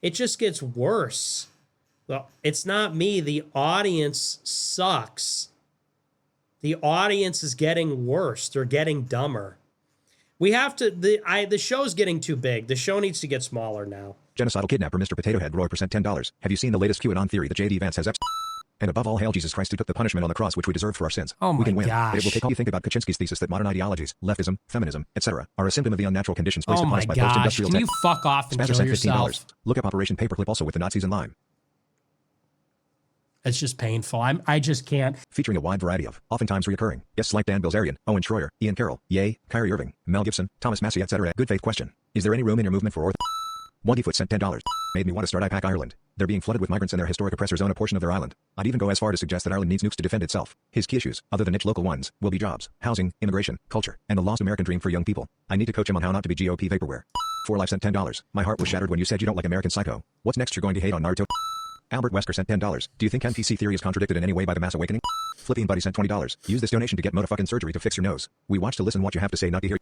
It just gets worse. Well, it's not me. The audience sucks. The audience is getting worse. They're getting dumber. We have to, the show's getting too big. The show needs to get smaller now. Genocidal kidnapper Mr. Potato Head Roy percent $10. Have you seen the latest QAnon theory that J.D. Vance has and above all, hail Jesus Christ who took the punishment on the cross which we deserved for our sins. Oh my we can win. gosh. But it will take all you think about Kaczynski's thesis that modern ideologies, leftism, feminism, etc., are a symptom of the unnatural conditions placed upon us by post-industrial Can you fuck off and Spazzer kill sent yourself? $15. Look up Operation Paperclip also with the Nazis in Lyme. It's just painful. I just can't. Featuring a wide variety of, oftentimes reoccurring, guests like Dan Bilzerian, Owen Schroyer, Ian Carroll, Ye, Kyrie Irving, Mel Gibson, Thomas Massey, etc. Good faith question. Is there any room in your movement for ortho? 1D-foot sent $10. Made me want to start IPAC Ireland. They're being flooded with migrants and their historic oppressors own a portion of their island. I'd even go as far to suggest that Ireland needs nukes to defend itself. His key issues, other than niche local ones, will be jobs, housing, immigration, culture, and the lost American dream for young people. I need to coach him on how not to be GOP vaporware. 4Life sent $10. My heart was shattered when you said you don't like American Psycho. What's next you're going to hate on Naruto? Albert Wesker sent $10. Do you think NPC theory is contradicted in any way by the mass awakening? Flipping Buddy sent $20. Use this donation to get motherfucking surgery to fix your nose. We watch to listen what you have to say, not to hear.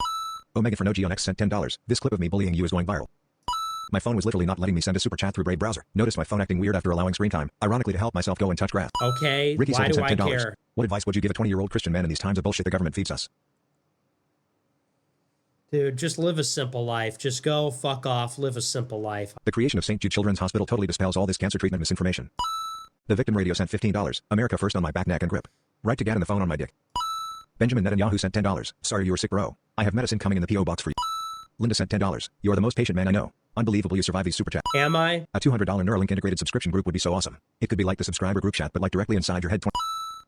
Omega for no G on X sent $10. This clip of me bullying you is going viral. My phone was literally not letting me send a super chat through Brave browser. Noticed my phone acting weird after allowing screen time. Ironically, to help myself go and touch grass. Okay, Ricky why do I $10. care? What advice would you give a 20-year-old Christian man in these times of bullshit the government feeds us? Dude, just live a simple life. Just go fuck off, live a simple life. The creation of St. Jude Children's Hospital totally dispels all this cancer treatment misinformation. The victim radio sent $15. America first on my back, neck, and grip. Right to get in the phone on my dick. Benjamin Netanyahu sent $10. Sorry you were sick, bro. I have medicine coming in the P.O. box for you. Linda sent $10. You're the most patient man I know. Unbelievable you survived these super chat. Am I? A $200 Neuralink integrated subscription group would be so awesome. It could be like the subscriber group chat but like directly inside your head.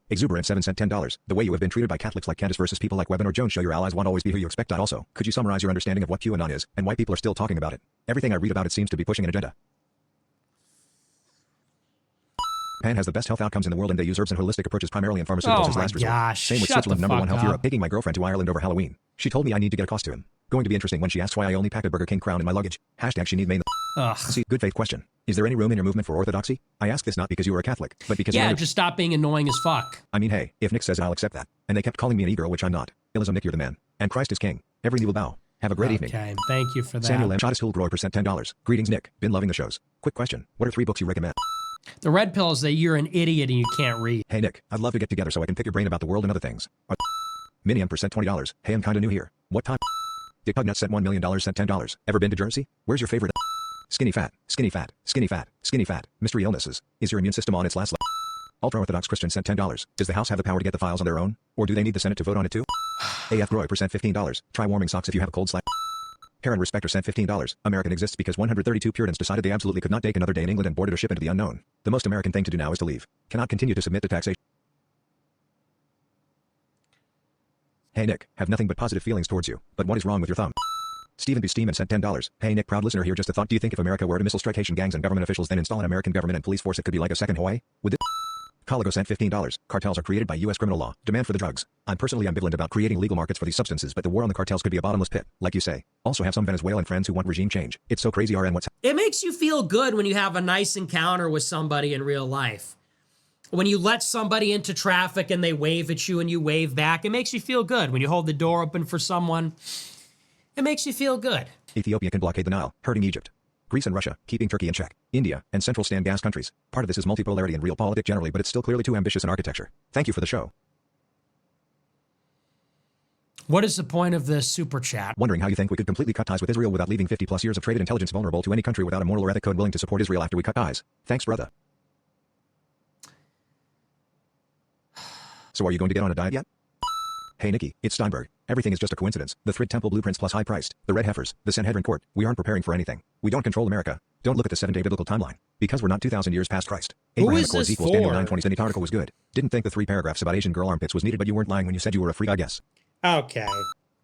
Exuberant 7 sent $10. The way you have been treated by Catholics like Candace versus people like Webben or Jones show your allies won't always be who you expect. Also, could you summarize your understanding of what QAnon is and why people are still talking about it? Everything I read about it seems to be pushing an agenda. Japan has the best health outcomes in the world and they use herbs and holistic approaches primarily in pharmaceuticals as last resort. Gosh, Same with shut Switzerland, the number one fuck health up. Europe. Taking my girlfriend to Ireland over Halloween. She told me I need to get a costume. Going to be interesting when she asks why I only packed a Burger King crown in my luggage. Hashtag she need made. Ugh. See, good faith question. Is there any room in your movement for orthodoxy? I ask this not because you are a Catholic, but because Yeah, you're just stop being annoying as fuck. I mean, hey, if Nick says it, I'll accept that. And they kept calling me an e-girl, which I'm not. Illism, Nick, you're the man. And Christ is king. Every knee will bow. Have a great evening. Okay, thank you for that. Samuel M. Chattis Hillgroy percent $10. Greetings, Nick. Been loving the shows. Quick question. What are 3 books you recommend? The red pill is that you're an idiot and you can't read. Hey, Nick. I'd love to get together so I can pick your brain about the world and other things. Minium percent $20. Hey, I'm kinda new here. What time? Dick Pugnut sent $1 million sent $10. Ever been to Jersey? Where's your favorite? Skinny fat, skinny fat, skinny fat, skinny fat. Mystery illnesses. Is your immune system on its last leg? Ultra-Orthodox Christian sent $10. Does the House have the power to get the files on their own? Or do they need the Senate to vote on it too? AF Groy percent $15. Try warming socks if you have a cold slap. Karen Respecter sent $15. American exists because 132 Puritans decided they absolutely could not take another day in England and boarded a ship into the unknown. The most American thing to do now is to leave. Cannot continue to submit to taxation. Hey Nick, have nothing but positive feelings towards you, but what is wrong with your thumb? Stephen B. Steeman sent $10. Hey Nick, proud listener here, just a thought. Do you think if America were to missile strike Haitian gangs and government officials then install an American government and police force it could be like a second Hawaii? Would this? Coligo sent $15. Cartels are created by U.S. criminal law. Demand for the drugs. I'm personally ambivalent about creating legal markets for these substances, but the war on the cartels could be a bottomless pit, like you say. Also have some Venezuelan friends who want regime change. It's so crazy, RN. What's... It makes you feel good when you have a nice encounter with somebody in real life. When you let somebody into traffic and they wave at you and you wave back, it makes you feel good. When you hold the door open for someone, it makes you feel good. Ethiopia can blockade the Nile, hurting Egypt. Greece and Russia, keeping Turkey in check. India and Central stand gas countries. Part of this is multipolarity and realpolitik generally, but it's still clearly too ambitious in architecture. Thank you for the show. What is the point of this super chat? Wondering how you think we could completely cut ties with Israel without leaving 50 plus years of traded intelligence vulnerable to any country without a moral or ethic code willing to support Israel after we cut ties. Thanks, brother. So are you going to get on a diet yet? Hey Nikki, it's Steinberg. Everything is just a coincidence. The Thrid Temple blueprints plus high priced. The red heifers. The Sanhedrin court. We aren't preparing for anything. We don't control America. Don't look at the 7-day biblical timeline. Because we're not 2,000 years past Christ. Abraham is Accords this equals Daniel for? 9:20. Any article was good. Didn't think the 3 paragraphs about Asian girl armpits was needed, but you weren't lying when you said you were a freak, I guess. Okay.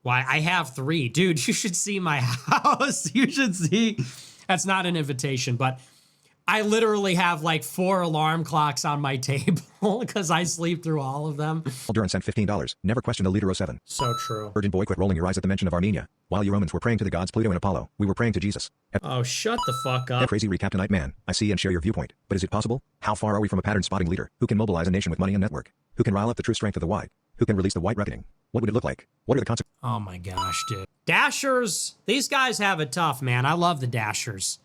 Why, I have 3. Dude, you should see my house. You should see. That's not an invitation, but I literally have like 4 alarm clocks on my table because I sleep through all of them. Duran sent $15. Never questioned the leader 07. So true. Virgin boy, quit rolling your eyes at the mention of Armenia. While you Romans were praying to the gods Pluto and Apollo, we were praying to Jesus. Oh, shut the fuck A up. crazy recap tonight, man. I see and share your viewpoint. But is it possible? How far are we from a pattern-spotting leader who can mobilize a nation with money and network? Who can rile up the true strength of the white? Who can release the white reckoning? What would it look like? What are the consequences? Oh my gosh, dude. Dashers, these guys have it tough, man. I love the Dashers.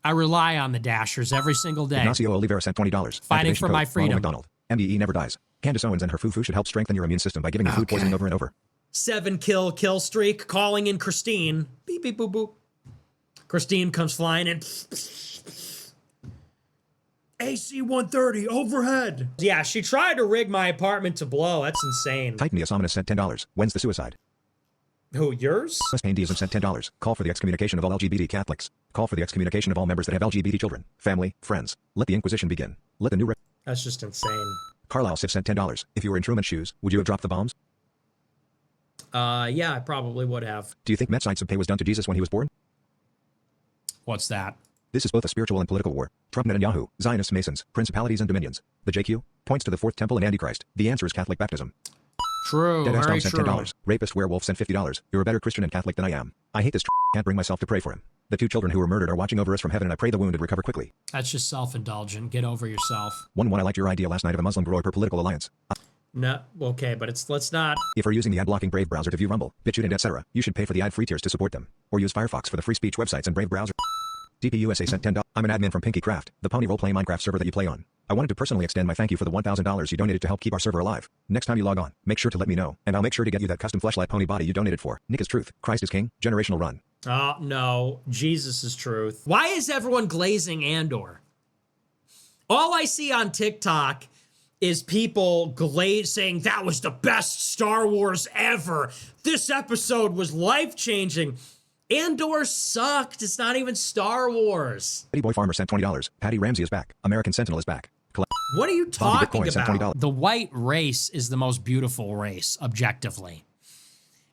I rely on the Dashers every single day. Ignacio Oliveira sent $20. Fighting Activation for my code, Ronald freedom. McDonald. MDE never dies. Candace Owens and her foo-foo should help strengthen your immune system by giving you food poisoning over and over. 7-kill streak. Calling in Christine. Beep, beep, boop, boop. Christine comes flying in. AC 130 overhead. Yeah, she tried to rig my apartment to blow. That's insane. Titan Ominous sent $10. When's the suicide? Who, yours? Miss Payne Deism sent $10. Call for the excommunication of all LGBT Catholics. Call for the excommunication of all members that have LGBT children, family, friends. Let the Inquisition begin. Let the new... That's just insane. Carlisle Sif sent $10. If you were in Truman's shoes, would you have dropped the bombs? Yeah, I probably would have. Do you think Metzites of pay was done to Jesus when he was born? What's that? This is both a spiritual and political war. Trump, Netanyahu, Zionist Masons, principalities and dominions. The JQ points to the Fourth Temple and Antichrist. The answer is Catholic baptism. True, Deadass very Tom sent true. $10. Rapist Werewolf sent $50. You're a better Christian and Catholic than I am. I hate this can't bring myself to pray for him. The 2 children who were murdered are watching over us from heaven and I pray the wounded recover quickly. That's just self-indulgent. Get over yourself. 1 I liked your idea last night of a Muslim broy per political alliance. No, okay, but let's not. If you're using the ad-blocking Brave browser to view Rumble, BitChute, etc., you should pay for the ad-free tiers to support them. Or use Firefox for the free speech websites and Brave browser. DPUSA sent $10. I'm an admin from Pinky Craft, the pony role-playing Minecraft server that you play on. I wanted to personally extend my thank you for the $1,000 you donated to help keep our server alive. Next time you log on, make sure to let me know, and I'll make sure to get you that custom fleshlight pony body you donated for. Nick is truth. Christ is king. Generational run. Oh, no. Jesus is truth. Why is everyone glazing Andor? All I see on TikTok is people saying that was the best Star Wars ever. This episode was life-changing. Andor sucked. It's not even Star Wars. Petty Boy Farmer sent $20. Patty Ramsey is back. American Sentinel is back. What are you talking Bitcoin sent about? $20. The white race is the most beautiful race, objectively.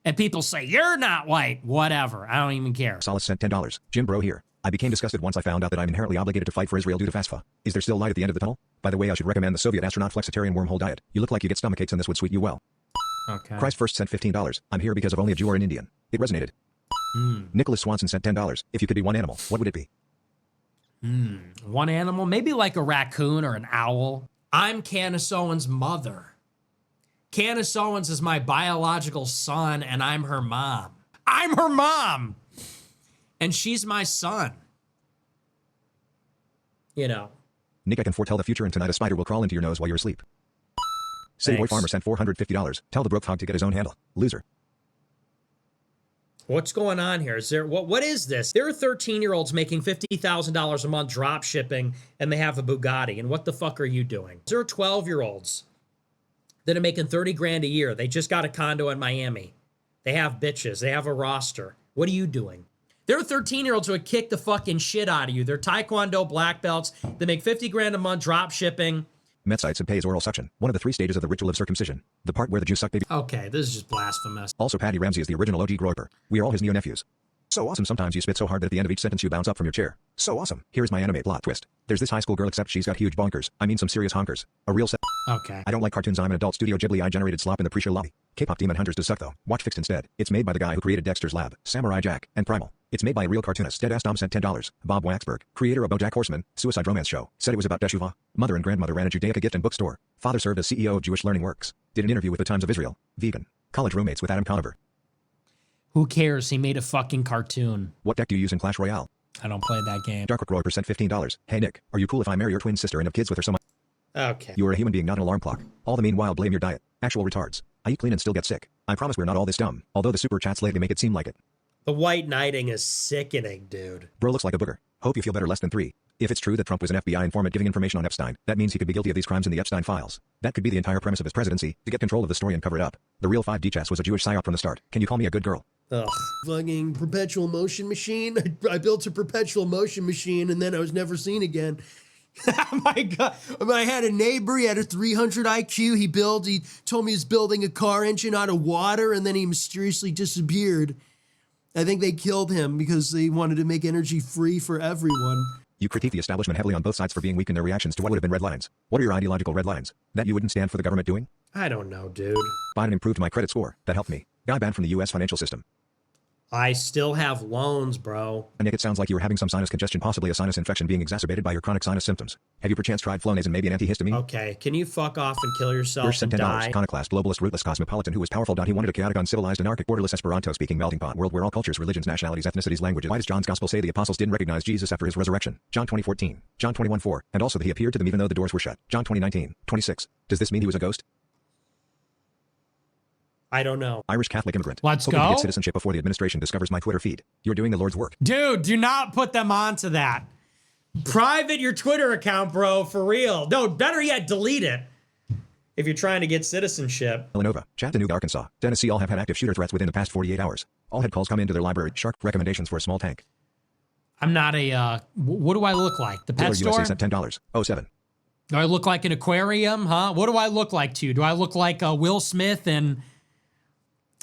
And people say, you're not white. Whatever. I don't even care. Solace sent $10. Jim Bro here. I became disgusted once I found out that I'm inherently obligated to fight for Israel due to FASFA. Is there still light at the end of the tunnel? By the way, I should recommend the Soviet astronaut flexitarian wormhole diet. You look like you get stomach aches and this would sweet you well. Okay. Christ First sent $15. I'm here because of only a Jew or an Indian. It resonated. Nicholas Swanson sent $10. If you could be one animal, what would it be? One animal? Maybe like a raccoon or an owl. I'm Candace Owens' mother. Candace Owens is my biological son, and I'm her mom. I'm her mom! And she's my son. You know. Nick, I can foretell the future, and tonight a spider will crawl into your nose while you're asleep. City Boy Thanks. Farmer sent $450. Tell the broke hog to get his own handle. Loser. What's going on here? Is there what is this? There are 13-year-olds making $50,000 a month drop shipping and they have a Bugatti. And what the fuck are you doing? There are 12-year-olds that are making 30 grand a year. They just got a condo in Miami. They have bitches. They have a roster. What are you doing? There are 13-year-olds who would kick the fucking shit out of you. They're Taekwondo black belts. They make 50 grand a month drop shipping. Metzites and pays oral suction. One of the 3 stages of the ritual of circumcision. The part where the Jews suck baby. Okay, this is just blasphemous. Also, Patty Ramsey is the original OG Groiper. We are all his neo-nephews. So awesome, sometimes you spit so hard that at the end of each sentence you bounce up from your chair. So awesome. Here's my anime plot twist. There's this high school girl, except she's got huge bonkers. I mean some serious honkers. A real set. Okay. I don't like cartoons. I'm an adult. Studio Ghibli. I generated slop in the pre-show lobby. K-pop Demon Hunters does suck though. Watch Fixed instead. It's made by the guy who created Dexter's Lab, Samurai Jack, and Primal. It's made by a real cartoonist. Deadass Dom sent $10. Bob Waxberg, creator of BoJack Horseman, Suicide Romance Show, said it was about Teshuvah. Mother and grandmother ran a Judaica gift and bookstore. Father served as CEO of Jewish Learning Works. Did an interview with the Times of Israel. Vegan. College roommates with Adam Conover. Who cares? He made a fucking cartoon. What deck do you use in Clash Royale? I don't play that game. Dark Roy percent $15. Hey Nick, are you cool if I marry your twin sister and have kids with her so much? Okay. You are a human being, not an alarm clock. All the meanwhile blame your diet. Actual retards. I eat clean and still get sick. I promise we're not all this dumb, although the super chats lately make it seem like it. The white knighting is sickening, dude. Bro looks like a booger. Hope you feel better less than 3. If it's true that Trump was an FBI informant giving information on Epstein, that means he could be guilty of these crimes in the Epstein files. That could be the entire premise of his presidency, to get control of the story and cover it up. The real 5D chess was a Jewish psyop from the start. Can you call me a good girl? Ugh. Fucking perpetual motion machine. I built a perpetual motion machine and then I was never seen again. Oh my God. I had a neighbor, he had a 300 IQ. He told me he was building a car engine out of water and then he mysteriously disappeared. I think they killed him because they wanted to make energy free for everyone. You critique the establishment heavily on both sides for being weak in their reactions to what would have been red lines. What are your ideological red lines? That you wouldn't stand for the government doing? I don't know, dude. Biden improved my credit score. That helped me. Guy banned from the U.S. financial system. I still have loans, bro. Nick, it sounds like you were having some sinus congestion, possibly a sinus infection being exacerbated by your chronic sinus symptoms. Have you perchance tried Flonase and maybe an antihistamine? Okay, can you fuck off and kill yourself Yours sent and $10. die? Iconoclast, globalist, rootless, cosmopolitan, who was powerful. He wanted a chaotic, uncivilized, anarchic, borderless, Esperanto-speaking melting pot world where all cultures, religions, nationalities, ethnicities, languages. Why does John's gospel say the apostles didn't recognize Jesus after his resurrection? John 20:14, John 21:4, and also that he appeared to them even though the doors were shut. John 20:19-26. Does this mean he was a ghost? I don't know. Irish Catholic immigrant. Let's Hoping to go. get citizenship before the administration discovers my Twitter feed. You're doing the Lord's work. Dude, do not put them onto that. Private your Twitter account, bro, for real. No, better yet, delete it if you're trying to get citizenship. Villanova, Chattanooga, Arkansas, Tennessee all have had active shooter threats within the past 48 hours. All had calls come into their library. Shark recommendations for a small tank. I'm not a, what do I look like? The pet Diller store? USA sent $10. 07. Do I look like an aquarium, huh? What do I look like to you? Do I look like Will Smith and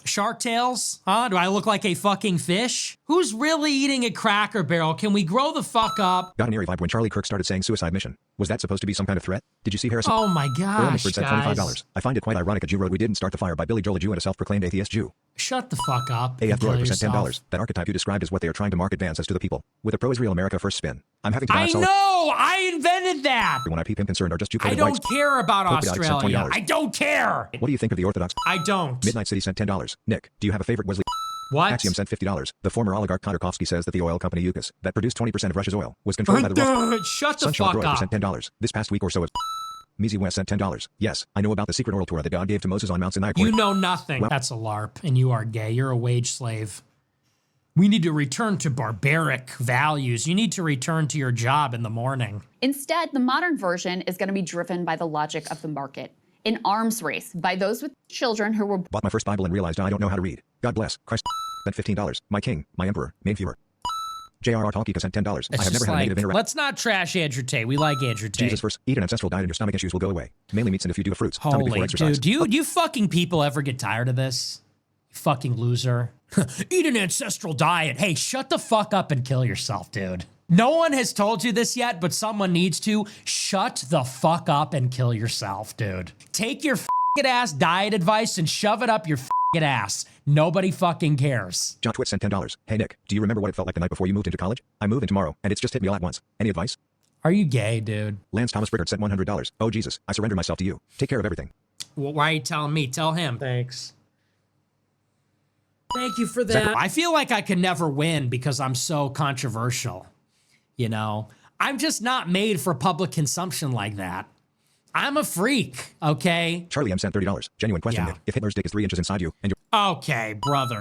Shark Tales? Huh? Do I look like a fucking fish? Who's really eating a Cracker Barrel? Can we grow the fuck up? Got an eerie vibe when Charlie Kirk started saying suicide mission. Was that supposed to be some kind of threat? Did you see Harrison? Oh my Earl gosh, McBird said guys. $25. I find it quite ironic a Jew wrote We Didn't Start the Fire by Billy Joel, a Jew and a self-proclaimed atheist Jew. Shut the fuck up. AF and kill Roy sent yourself. $10. That archetype you described is what they are trying to market Vance as to the people. With a pro-Israel America first spin. I'm having to I know! I invented that! When I peep him concerned are just I Jew-coded don't whites. care about Polka Dot sent Australia. $20. I don't care! What do you think of the Orthodox? I don't. Midnight City sent $10. Nick, do you have a favorite Wesley? What? Axiom sent $50. The former oligarch Khodorkovsky says that the oil company Yukos, that produced 20% of Russia's oil, was controlled by the Rothschilds. Shut the Sunshine fuck Roy up. sent $10. This past week or so, Mizi West sent $10. Yes, I know about the secret oral Torah that God gave to Moses on Mount Sinai. You know nothing. Well- That's a LARP, and you are gay. You're a wage slave. We need to return to barbaric values. You need to return to your job in the morning. Instead, the modern version is going to be driven by the logic of the market. An arms race by those with children who were Bought my first Bible and realized I don't know how to read. God bless. Christ. Sent $15. My king, my emperor, main viewer. J.R.R. Tolkien sent $10. It's I have just never had a negative interaction. let's not trash Andrew Tate. We like Andrew Tate. Jesus first. Eat an ancestral diet and your stomach issues will go away. Mainly meats and a few of fruits. Stomach before Holy exercise. dude, do you fucking people ever get tired of this? You fucking loser. Eat an ancestral diet. Hey, shut the fuck up and kill yourself, dude. No one has told you this yet, but someone needs to. Shut the fuck up and kill yourself, dude. Take your fucking ass diet advice and shove it up your fucking ass. Nobody fucking cares. John Twit sent $10. Hey Nick, do you remember what it felt like the night before you moved into college? I move in tomorrow, and it's just hit me all at once. Any advice? Are you gay, dude? Lance Thomas Brickard sent $100. Oh Jesus, I surrender myself to you. Take care of everything. Well, why are you telling me? Tell him. Thanks. Thank you for that. I feel like I can never win because I'm so controversial. You know, I'm just not made for public consumption like that. I'm a freak, okay? Charlie M sent $30. Genuine question, Yeah. Nick. If Hitler's dick is 3 inches inside you, and you're Okay, brother.